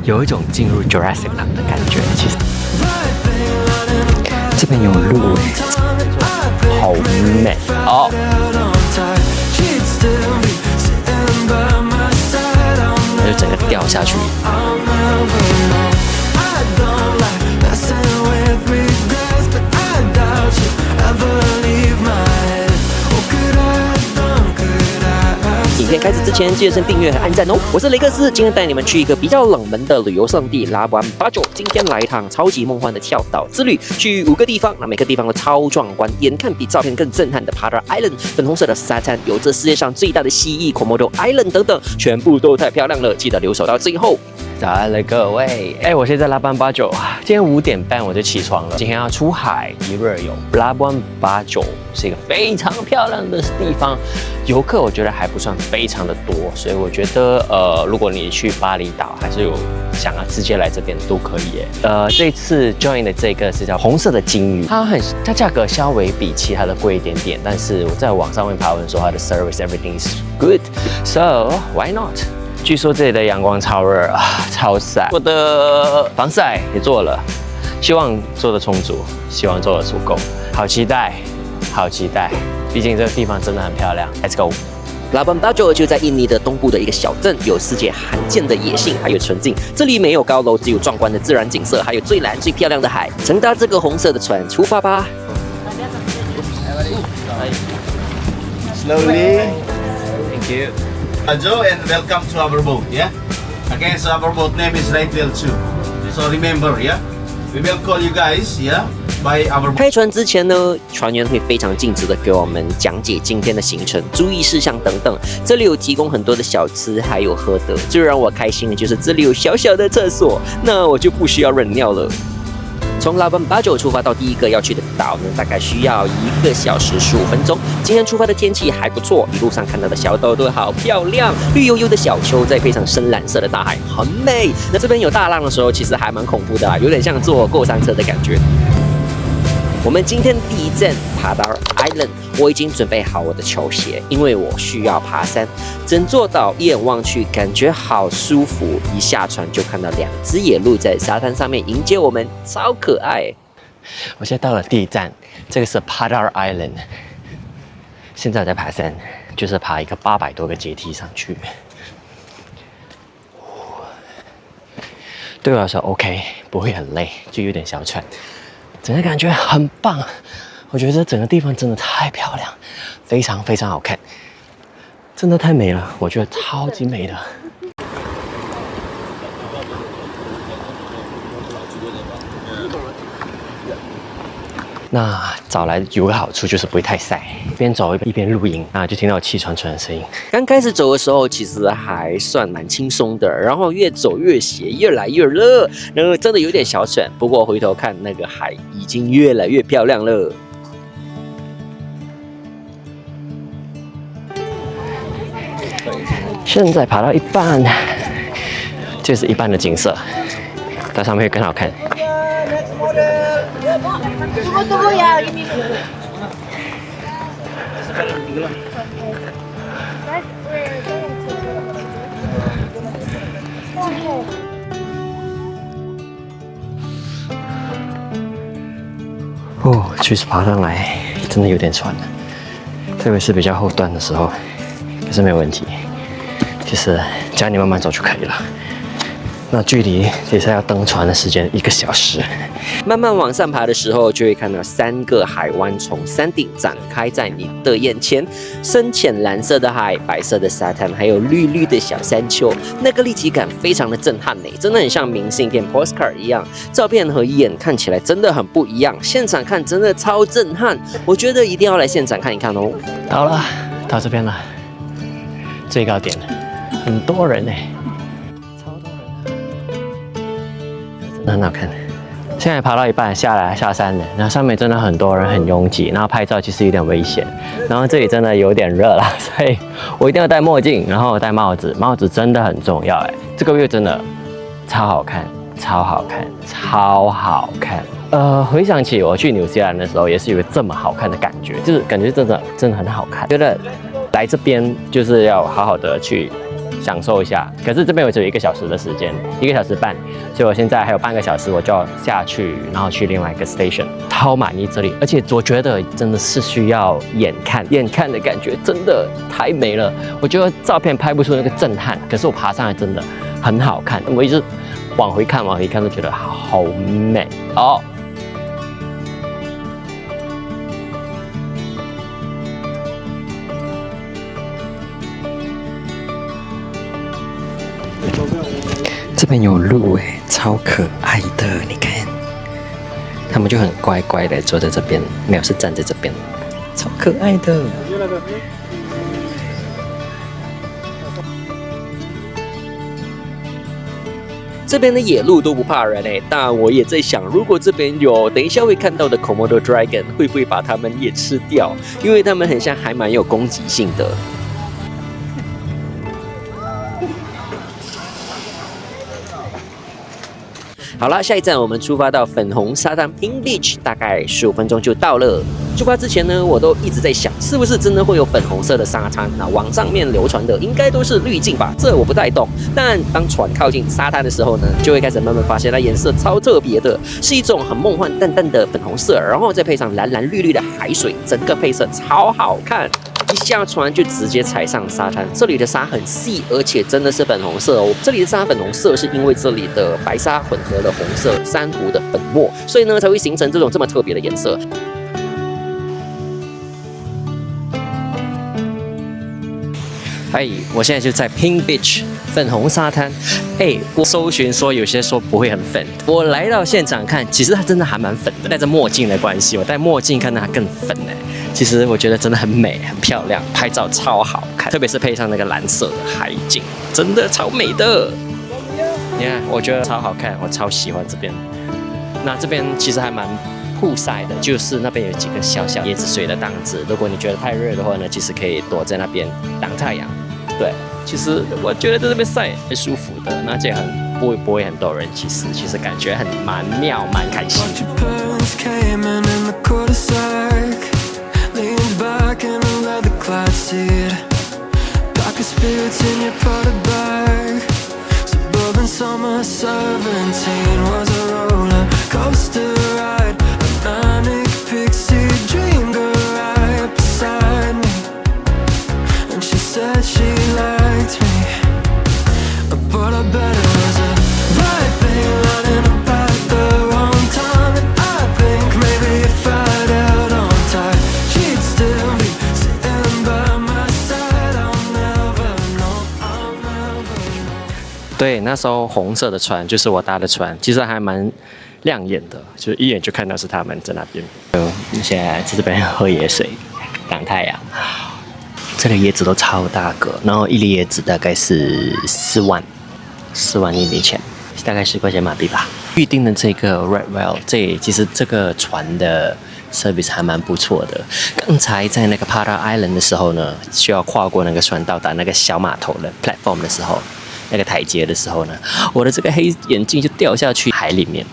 有一种进入 Jurassic Park 的感觉。其实这边有路好美哦。就整个掉下去。影片开始之前，记得先订阅和按赞哦。我是雷克斯，今天带你们去一个比较冷门的旅游胜地拉布安巴九。今天来一趟超级梦幻的跳岛之旅，去5个地方，那每个地方都超壮观，眼看比照片更震撼的 Padar Island， 粉红色的沙滩，有着世界上最大的蜥蜴 Komodo Island 等等，全部都太漂亮了，记得留守到最后。早安了各位，我现在拉布安巴九，今天5点半我就起床了，今天要出海一日游。拉布安巴九是一个非常漂亮的地方，游客我觉得还不算非常的多，所以我觉得如果你去巴厘岛，还是有想要直接来这边都可以耶。这次 join 的这个是叫红色的鲸鱼，它价格稍微比其他的贵一点点，但是我在网上面爬文说它的 service everything is good，so why not？据说这里的阳光超热啊，超晒。我的防晒也做了，希望做的充足，希望做的足够。好期待，好期待！毕竟这个地方真的很漂亮。Let's go！ 拉布安巴九就在印尼的东部的一个小镇，有世界罕见的野性还有纯净。这里没有高楼，只有壮观的自然景色，还有最蓝最漂亮的海。乘搭这个红色的船出发吧。Slowly. Thank you. Joe, and welcome to our boat, yeah? Again, so our boat name is Rightwheel 2. So remember, yeah? We will call you guys, yeah? By our... 开船之前呢，船员会非常尽职的给我们讲解今天的行程、注意事项等等。这里有提供很多的小吃，还有喝的。最让我开心的就是这里有小小的厕所，那我就不需要忍尿了。从拉布安巴九出发到第一个要去的岛呢，大概需要1个小时15分钟。今天出发的天气还不错，一路上看到的小岛都好漂亮，绿油油的小丘，再配上深蓝色的大海，很美。那这边有大浪的时候，其实还蛮恐怖的有点像坐过山车的感觉。我们今天第一站 Padar Island， 我已经准备好我的球鞋，因为我需要爬山。整座岛一眼望去，感觉好舒服。一下船就看到2只野鹿在沙滩上面迎接我们，超可爱。我现在到了第一站，这个是 Padar Island。现在我在爬山，就是爬一个800多个阶梯上去。对我来说 OK， 不会很累，就有点小喘。整个感觉很棒，我觉得整个地方真的太漂亮，非常非常好看，真的太美了，我觉得超级美的。那早来有个好处就是不会太晒，一边走一边录音就听到气喘喘的声音。刚开始走的时候其实还算蛮轻松的，然后越走越斜，越来越热，然后真的有点小喘。不过回头看那个海已经越来越漂亮了。现在爬到一半，这是一半的景色，在上面会更好看。Tunggu ya ini.确实爬上来真的有点喘了，特别是比较后段的时候，可是没有问题。其实只要你慢慢走就可以了。那距离接下来要登船的时间1个小时。慢慢往上爬的时候，就会看到3个海湾从山顶展开在你的眼前，深浅蓝色的海，白色的沙滩，还有绿绿的小山丘，那个立体感非常的震撼真的很像明信片 postcard 一样。照片和眼看起来真的很不一样，现场看真的超震撼，我觉得一定要来现场看一看哦。到了，到这边了，最高点了，很多人很好看。现在爬到一半下山了，然后上面真的很多人，很拥挤，然后拍照其实有点危险，然后这里真的有点热啦，所以我一定要戴墨镜，然后戴帽子，帽子真的很重要这个月真的超好看，超好看，超好看。回想起我去纽西兰的时候，也是有这么好看的感觉，就是感觉真的很好看。觉得来这边就是要好好的去享受一下。可是这边我只有1个小时的时间，1个小时半，所以我现在还有半个小时我就要下去，然后去另外一个 station。超满意这里，而且我觉得真的是需要眼看的感觉，真的太美了。我觉得照片拍不出那个震撼，可是我爬上来真的很好看。我一直往回看，都觉得好美哦。这边有鹿哎，超可爱的，你看，他们就很乖乖的坐在这边，没有是站在这边，超可爱的。这边的野鹿都不怕人哎，但我也在想，如果这边有等一下会看到的 Komodo Dragon， 会不会把它们也吃掉？因为它们很像还蛮有攻击性的。好了，下一站我们出发到粉红沙滩 Pink Beach， 大概15分钟就到了。出发之前呢，我都一直在想，是不是真的会有粉红色的沙滩？那网上面流传的应该都是滤镜吧，这我不太懂。但当船靠近沙滩的时候呢，就会开始慢慢发现它颜色超特别的，是一种很梦幻淡淡的粉红色，然后再配上蓝蓝绿绿的海水，整个配色超好看。一下船就直接踩上沙滩，这里的沙很细，而且真的是粉红色哦。这里的沙粉红色是因为这里的白沙混合了红色珊瑚的粉末，所以呢才会形成这种这么特别的颜色。哎，我现在就在 Pink Beach 粉红沙滩。哎，我搜寻说有些说不会很粉，我来到现场看，其实它真的还蛮粉的。戴着墨镜的关系，我戴墨镜看到它更粉哎。其实我觉得真的很美，很漂亮，拍照超好看，特别是配上那个蓝色的海景，真的超美的。你看，我觉得超好看，我超喜欢这边。那这边其实还蛮曝晒的，就是那边有几个小小椰子水的档子，如果你觉得太热的话呢，其实可以躲在那边挡太阳。对，其实我觉得在这边晒很舒服的，那这样不会很多人，其实感觉蛮妙，蛮开心。Leaned back in a leather clad seat, darker spirits in your potted bag. Suburban summer 17 was a roller coaster ride, a manic pixie dream girl right beside me. And she said she liked me, but I bet it was a right thing running about at the wrong time. And I think maybe if I'd held on tight,对，那时候红色的船就是我搭的船，其实还蛮亮眼的，就是一眼就看到是他们在那边。现在在这边喝椰水，挡太阳。这里椰子都超大个，然后一粒椰子大概是4万印尼钱，大概10块钱马币吧。预定的这个 Red Whale， 其实这个船的 service 还蛮不错的。刚才在那个 Para Island 的时候呢，需要跨过那个船到达那个小码头的 platform 的时候，那个台阶的时候呢，我的这个黑眼镜就掉下去海里面，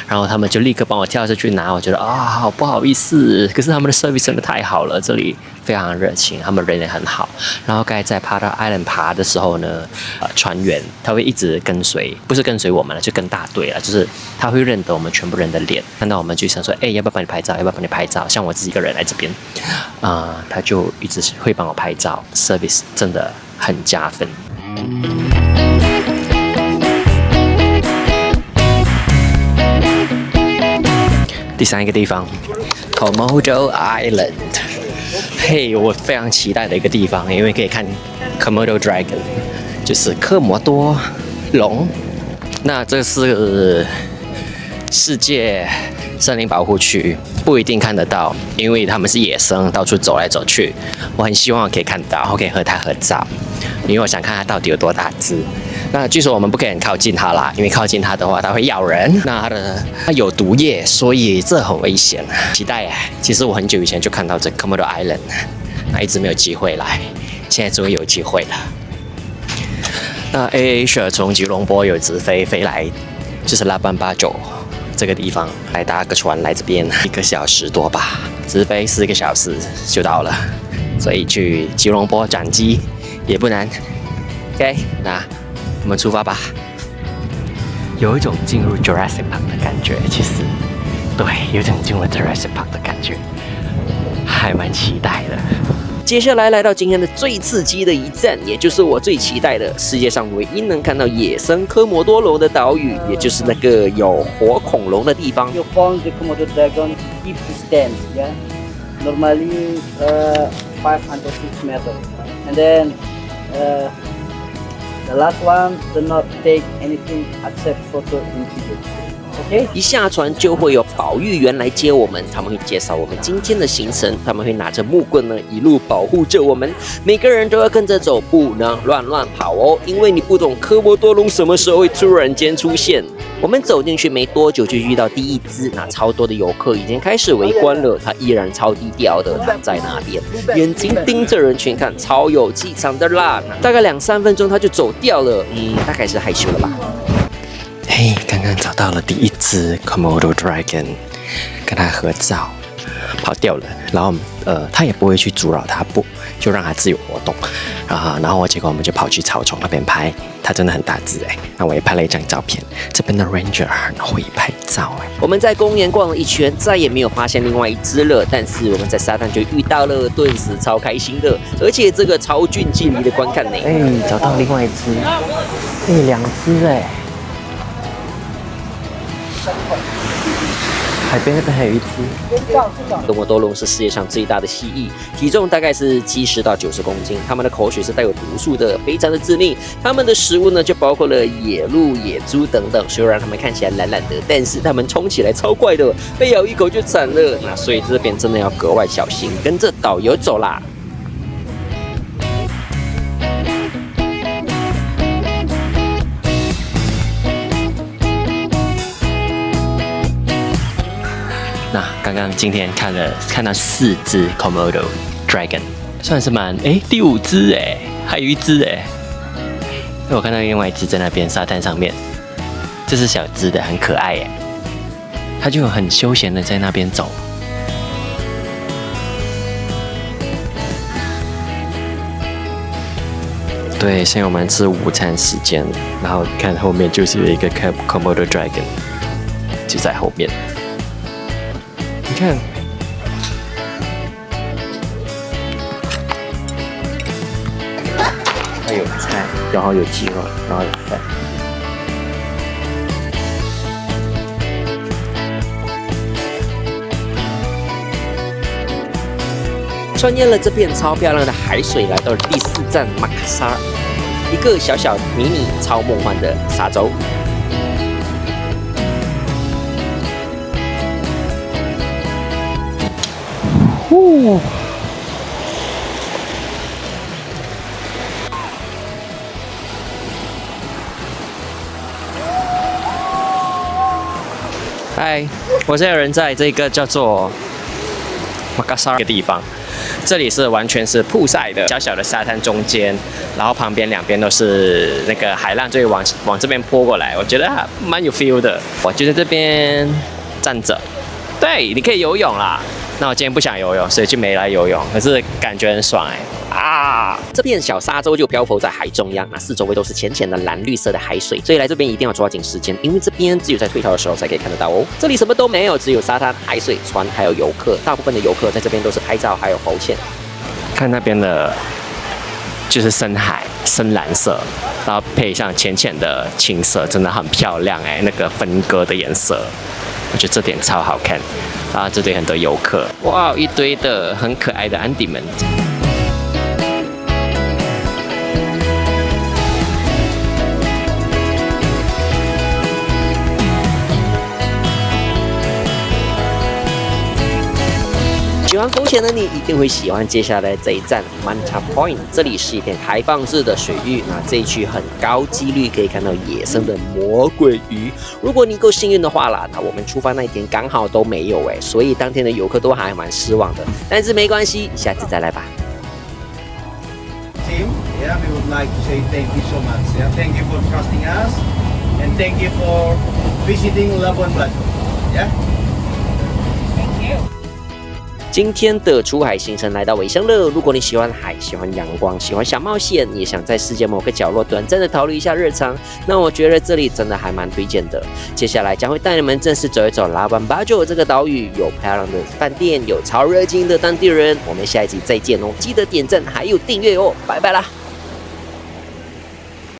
然后他们就立刻帮我跳下去拿，我觉得好不好意思，可是他们的 service 真的太好了，这里非常热情，他们人也很好。然后该在 Para Island 爬的时候呢，船员他会一直跟随，不是跟随我们了，就跟大队了，就是他会认得我们全部人的脸，看到我们就想说，要不要帮你拍照，要不要帮你拍照？像我自己一个人来这边，他就一直会帮我拍照 ，service 真的很加分。第3个地方 ，Komodo Island。嘿，我非常期待的一个地方，因为可以看 Komodo Dragon， 就是科摩多龙。那这是世界森林保护区，不一定看得到，因为他们是野生，到处走来走去。我很希望可以看到，可以和它合照，因为我想看它到底有多大只。那据说我们不可以很靠近它啦，因为靠近它的话，它会咬人。那它有毒液，所以这很危险。期待其实我很久以前就看到这 Komodo Island， 那一直没有机会来，现在终于有机会了。那 AirAsia 从吉隆坡有直飞来，就是拉班巴九这个地方，来搭个船来这边1个小时多吧，直飞4个小时就到了。所以去吉隆坡转机也不难。OK， 那我们出发吧。有一种进入 Jurassic Park 的感觉，其实，对，有一种进入 Jurassic Park 的感觉，还蛮期待的。接下来来到今天的最刺激的一站，也就是我最期待的世界上唯一能看到野生科摩多龙的岛屿，也就是那个有活恐龙的地方。You found the Komodo dragon deep distance, yeah. Normally 5 to 6 meters, and then the last one do not take anything except photo and video. Okay. 一下船就会有保育员来接我们，他们会介绍我们今天的行程，他们会拿着木棍呢一路保护着我们，每个人都要跟着走，不能乱跑哦，因为你不懂科摩多龙什么时候会突然间出现。我们走进去没多久就遇到第一只，那超多的游客已经开始围观了，它依然超低调的躺在那边，眼睛盯着人群看，超有气场的啦。大概2-3分钟它就走掉了，大概是害羞了吧。嘿，刚刚找到了第一只 Komodo Dragon， 跟它合照，跑掉了。然后它也不会去阻扰它，不就让它自由活动然后结果我们就跑去草丛那边拍，它真的很大只哎。那我也拍了一张照片。这边的 Ranger 很会拍照哎。我们在公园逛了一圈，再也没有发现另外一只了。但是我们在沙滩就遇到了，顿时超开心的，而且这个超近距离的观看呢。找到另外一只，2只哎。海边那边还有一只。科摩多龙是世界上最大的蜥蜴，体重大概是70到90公斤。它们的口水是带有毒素的，非常的致命。它们的食物呢，就包括了野鹿、野猪等等。虽然它们看起来懒懒的，但是它们冲起来超快的，被咬一口就惨了。那所以这边真的要格外小心，跟着导游走啦。那刚刚今天看到4只 Komodo Dragon， 算是第5只哎，还有一只哎。我看到另外一只在那边沙滩上面，这是小只的，很可爱哎。它就很休闲的在那边走。对，现在我们吃午餐时间，然后看后面就是有一个 Komodo Dragon， 就在后面。你看，它有菜，然后有鸡肉，然后有饭。穿越了这片超漂亮的海水，来到了第4站马卡萨，一个小小迷你超梦幻的沙洲。嗨，我现在人在这个叫做马卡萨的地方，这里是完全是曝晒的小小的沙滩中间，然后旁边2边都是那个海浪，就会往这边泼过来，我觉得蛮有 feel 的。我就在这边站着，对，你可以游泳啦。那我今天不想游泳，所以就没来游泳，可是感觉很爽哎！这片小沙洲就漂浮在海中央，那四周围都是浅浅的蓝绿色的海水，所以来这边一定要抓紧时间，因为这边只有在退潮的时候才可以看得到哦。这里什么都没有，只有沙滩、海水、船，还有游客。大部分的游客在这边都是拍照，还有浮潜。看那边的，就是深海，深蓝色，然后配上浅浅的青色，真的很漂亮哎，那个分割的颜色。我觉得这点超好看，然后这里很多游客，哇，一堆的很可爱的安迪们。喜欢浮潜的你一定会喜欢接下来这一站 Manta Point， 这里是一片开放式的水域，那这一区很高几率可以看到野生的魔鬼鱼。如果你够幸运的话啦，那我们出发那一天刚好都没有所以当天的游客都还蛮失望的。但是没关系，下次再来吧。Team, yeah, we would like to say thank you so much. Yeah, thank you for trusting us, and thank you for visiting Labuan Bajo. Yeah. Thank you. 今天的出海行程来到尾声了。如果你喜欢海、喜欢阳光、喜欢小冒险，也想在世界某个角落短暂的逃离一下日常，那我觉得这里真的还蛮推荐的。接下来将会带你们正式走一走拉班巴九这个岛屿，有漂亮的饭店，有超热情的当地人。我们下一集再见哦，记得点赞还有订阅哦，拜拜啦！